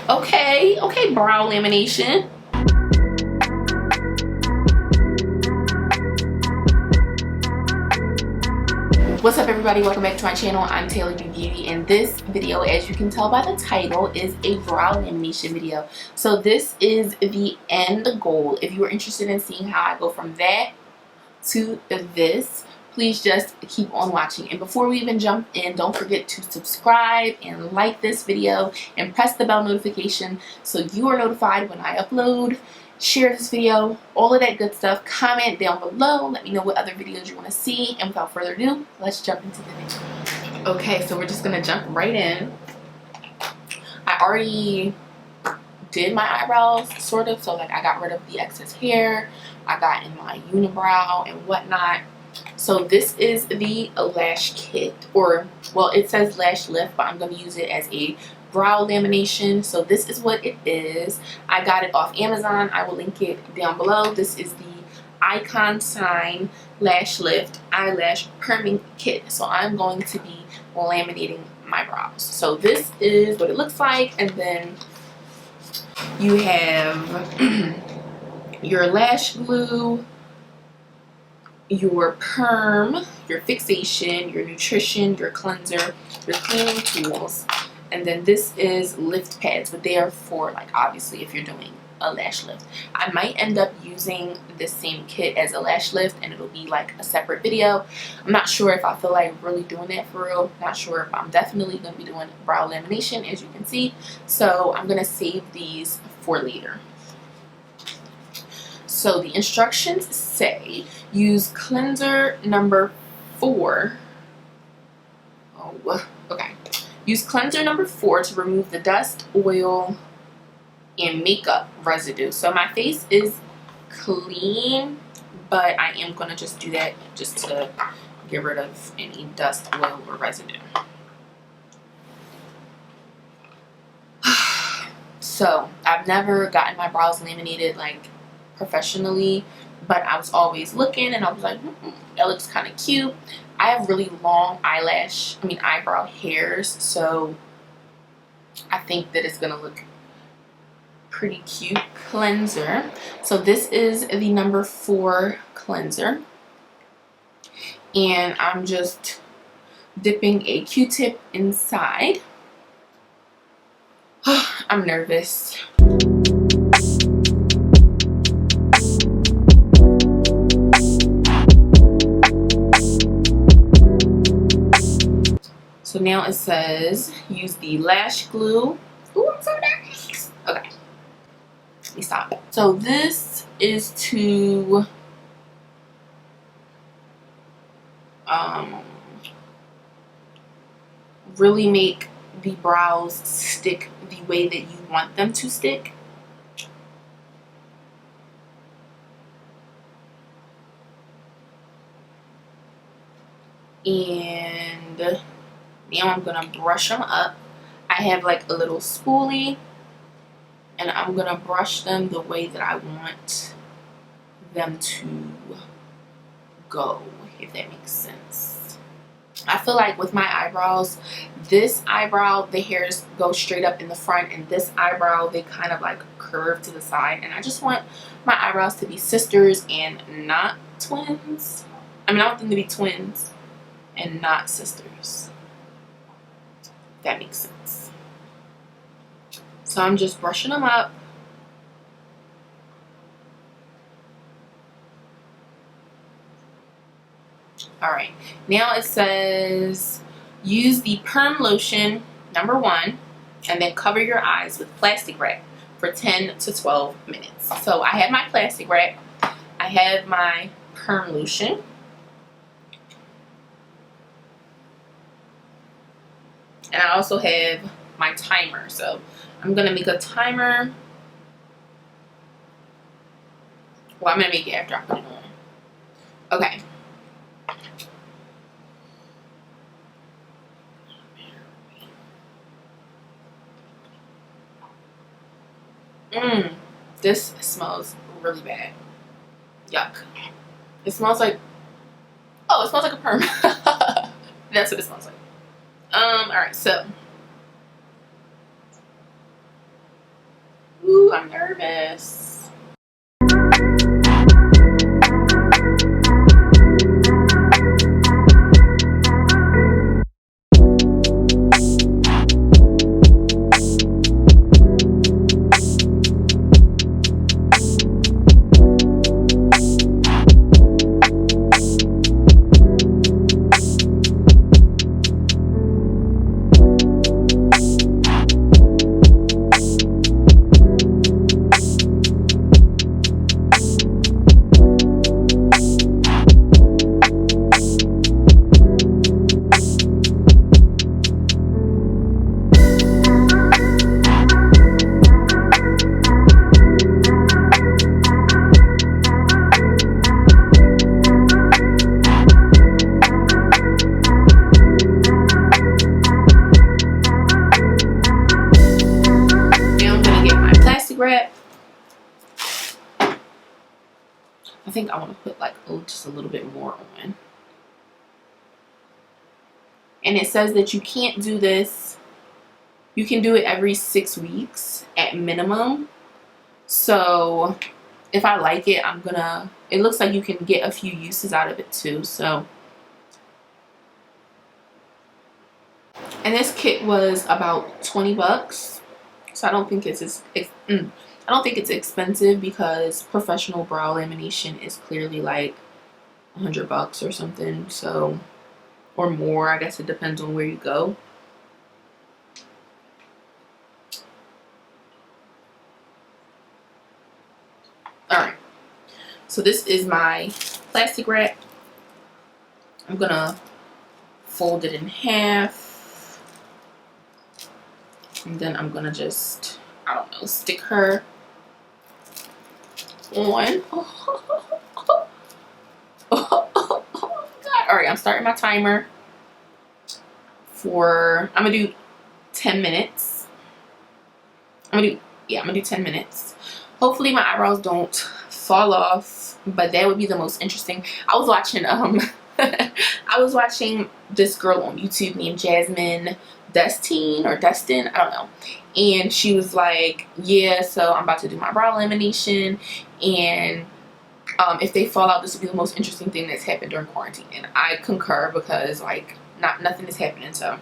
Okay, okay, brow lamination. What's up, everybody? Welcome back to my channel. I'm Taylor B Beauty, and this video, as you can tell by the title, is a brow lamination video. So this is the end goal. If you are interested in seeing how I go from that to this, please just keep on watching. And before we even jump in, don't forget to subscribe and like this video and press the bell notification so you are notified when I upload. Share this video, all of that good stuff. Comment down below, let me know what other videos you want to see, and without further ado, let's jump into the video. Okay, so we're just gonna jump right in. I already did my eyebrows, sort of, so like I got rid of the excess hair, I got in my unibrow and whatnot. So this is the lash kit, or well, it says lash lift, but I'm going to use it as a brow lamination. So this is what it is. I got it off Amazon. I will link it down below. This is the Icon Sign Lash Lift Eyelash Perming Kit. So I'm going to be laminating my brows. So this is what it looks like, and then you have your lash glue, your perm, your fixation, your nutrition, your cleanser, your cleaning tools, and then this is lift pads, but they are for, like, obviously if you're doing a lash lift. I might end up using the same kit as a lash lift, and it'll be like a separate video. I'm not sure if I feel like really doing that for real. Not sure if I'm definitely going to be doing brow lamination, as you can see, so I'm going to save these for later. So the instructions say use cleanser number 4. Oh, okay. Use cleanser number 4 to remove the dust, oil, and makeup residue. So my face is clean, but I am going to just do that just to get rid of any dust, oil, or residue. So I've never gotten my brows laminated like professionally, but I was always looking and I was like, that looks kind of cute. I have really long eyebrow hairs, so I think that it's gonna look pretty cute. Cleanser. So this is the number 4 cleanser, and I'm just dipping a Q-tip inside. I'm nervous. So now it says use the lash glue. Ooh, I'm so nervous. Okay, let me stop. So this is to really make the brows stick the way that you want them to stick. And now I'm gonna brush them up. I have like a little spoolie, and I'm gonna brush them the way that I want them to go, if that makes sense. I feel like with my eyebrows, this eyebrow, the hairs go straight up in the front, and this eyebrow, they kind of like curve to the side, and I just want my eyebrows to be sisters and not twins. I mean, I want them to be twins and not sisters. That makes sense. So I'm just brushing them up. Alright, now it says use the perm lotion number 1 and then cover your eyes with plastic wrap for 10 to 12 minutes. So I have my plastic wrap, I have my perm lotion, and I also have my timer. So I'm going to make a timer. Well, I'm going to make it after I put it on. Okay. This smells really bad. Yuck. It smells like, oh, it smells like a perm. That's what it smells like. Alright, so I'm nervous. Wrap. I think I want to put like just a little bit more on. And it says that you can't do this. You can do it every 6 weeks at minimum. So if I like it, I'm gonna, it looks like you can get a few uses out of it too. So, and this kit was about 20 bucks. So I don't think I don't think it's expensive, because professional brow lamination is clearly like 100 bucks or something. So, or more, I guess it depends on where you go. Alright, so this is my plastic wrap. I'm gonna fold it in half, and then I'm gonna just, I don't know, stick her on. Oh God. Alright, I'm starting my timer for, I'm gonna do 10 minutes. I'm gonna do 10 minutes. Hopefully my eyebrows don't fall off, but that would be the most interesting. I was watching I was watching this girl on YouTube named Jasmine Destin, or Destin, I don't know, and she was like, yeah, so I'm about to do my brow lamination, and if they fall out, this will be the most interesting thing that's happened during quarantine. And I concur, because like nothing is happening, so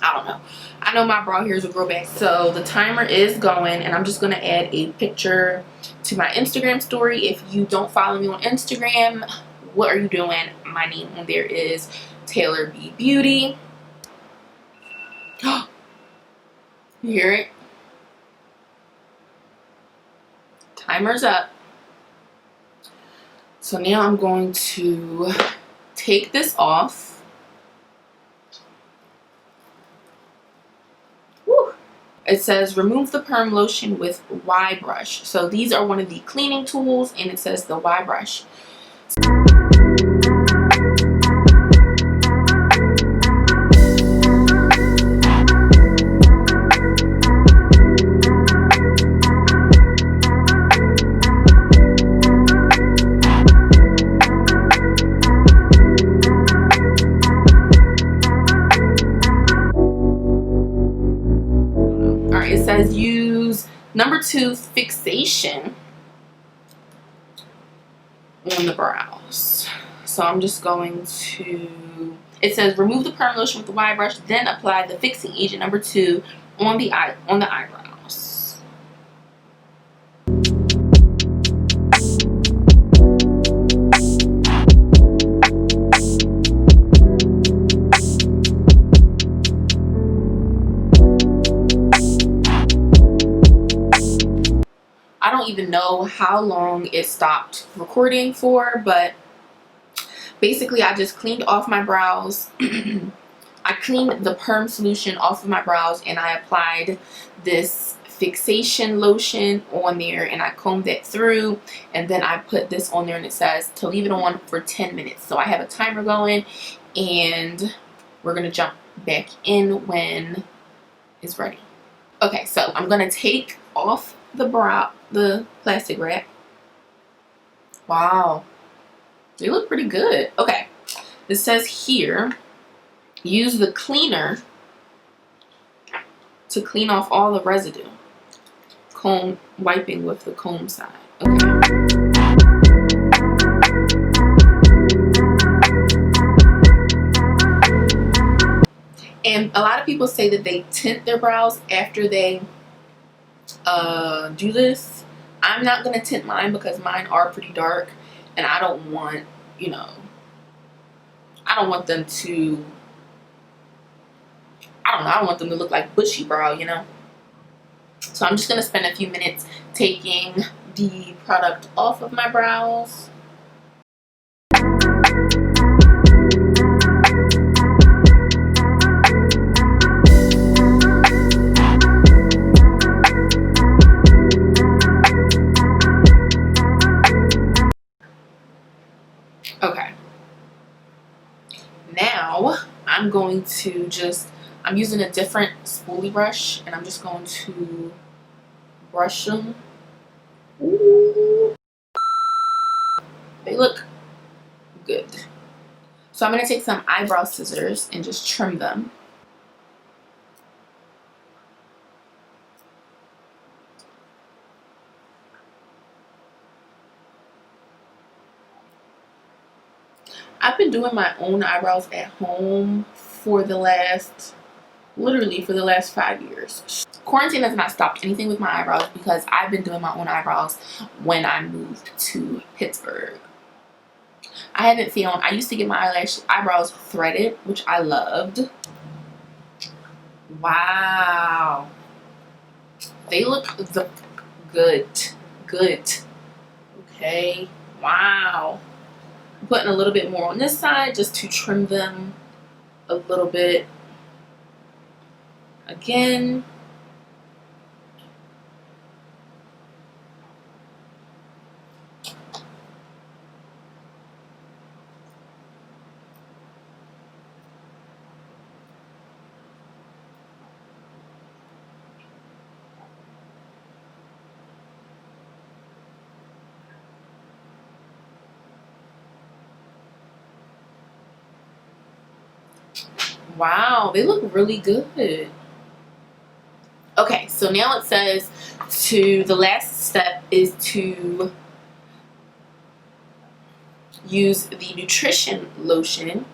I don't know. I know my brow hairs will grow back. So the timer is going, and I'm just going to add a picture to my Instagram story. If you don't follow me on Instagram, what are you doing? My name on there is Taylor B Beauty. You hear it? Timer's up. So now I'm going to take this off. It says remove the perm lotion with Y brush. So these are one of the cleaning tools, and it says the Y brush. It says use number 2 fixation on the brows. So I'm just going to, it says remove the perm lotion with the Y brush, then apply the fixing agent number 2 on the eyebrows. I don't even know how long it stopped recording for, but basically I just cleaned off my brows. I cleaned the perm solution off of my brows, and I applied this fixation lotion on there, and I combed that through, and then I put this on there, and it says to leave it on for 10 minutes. So I have a timer going, and we're gonna jump back in when it's ready. Okay, so I'm gonna take off the plastic wrap. Wow, they look pretty good. Okay, it says here, use the cleaner to clean off all the residue. comb, wiping with the comb side. Okay. And a lot of people say that they tint their brows after they do this. I'm not going to tint mine because mine are pretty dark, and I don't want, you know, I don't want them to, I don't want them to look like bushy brow, you know. So I'm just going to spend a few minutes taking the product off of my brows. Okay. Now I'm going to I'm using a different spoolie brush, and I'm just going to brush them. Ooh. They look good. So I'm going to take some eyebrow scissors and just trim them. I've been doing my own eyebrows at home literally for the last 5 years. Quarantine has not stopped anything with my eyebrows because I've been doing my own eyebrows when I moved to Pittsburgh. I used to get my eyebrows threaded, which I loved. Wow. They look good. Okay. Wow. I'm putting a little bit more on this side just to trim them a little bit. Again. Wow, they look really good. Okay, so now it says the last step is to use the nutrition lotion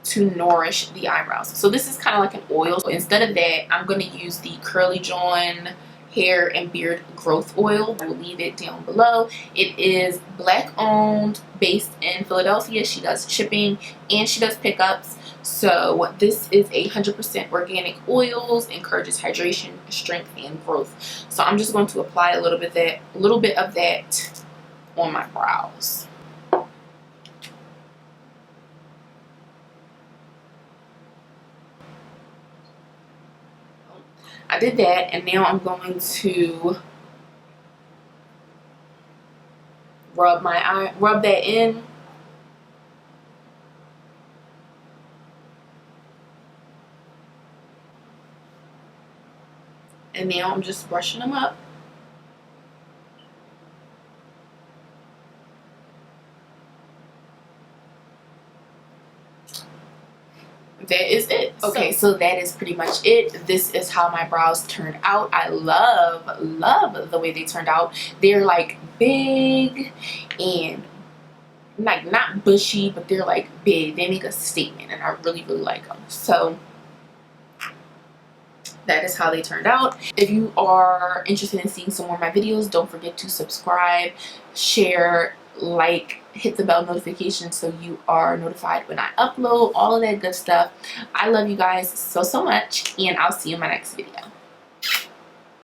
to nourish the eyebrows. So this is kind of like an oil. So instead of that, I'm going to use the Curly John hair and beard growth oil. I will leave it down below. It is Black owned, based in Philadelphia. She does shipping and she does pickups. So this is 100% organic oils, encourages hydration, strength, and growth. So I'm just going to apply a little bit of that on my brows. I did that, and now I'm going to rub that in. And now I'm just brushing them up. That is it. Okay, so that is pretty much it. This is how my brows turned out. I love the way they turned out. They're like big and like not bushy, but they're like big. They make a statement, and I really like them. So that is how they turned out. If you are interested in seeing some more of my videos, don't forget to subscribe, share, like, hit the bell notification so you are notified when I upload, all of that good stuff. I love you guys so much, and I'll see you in my next video.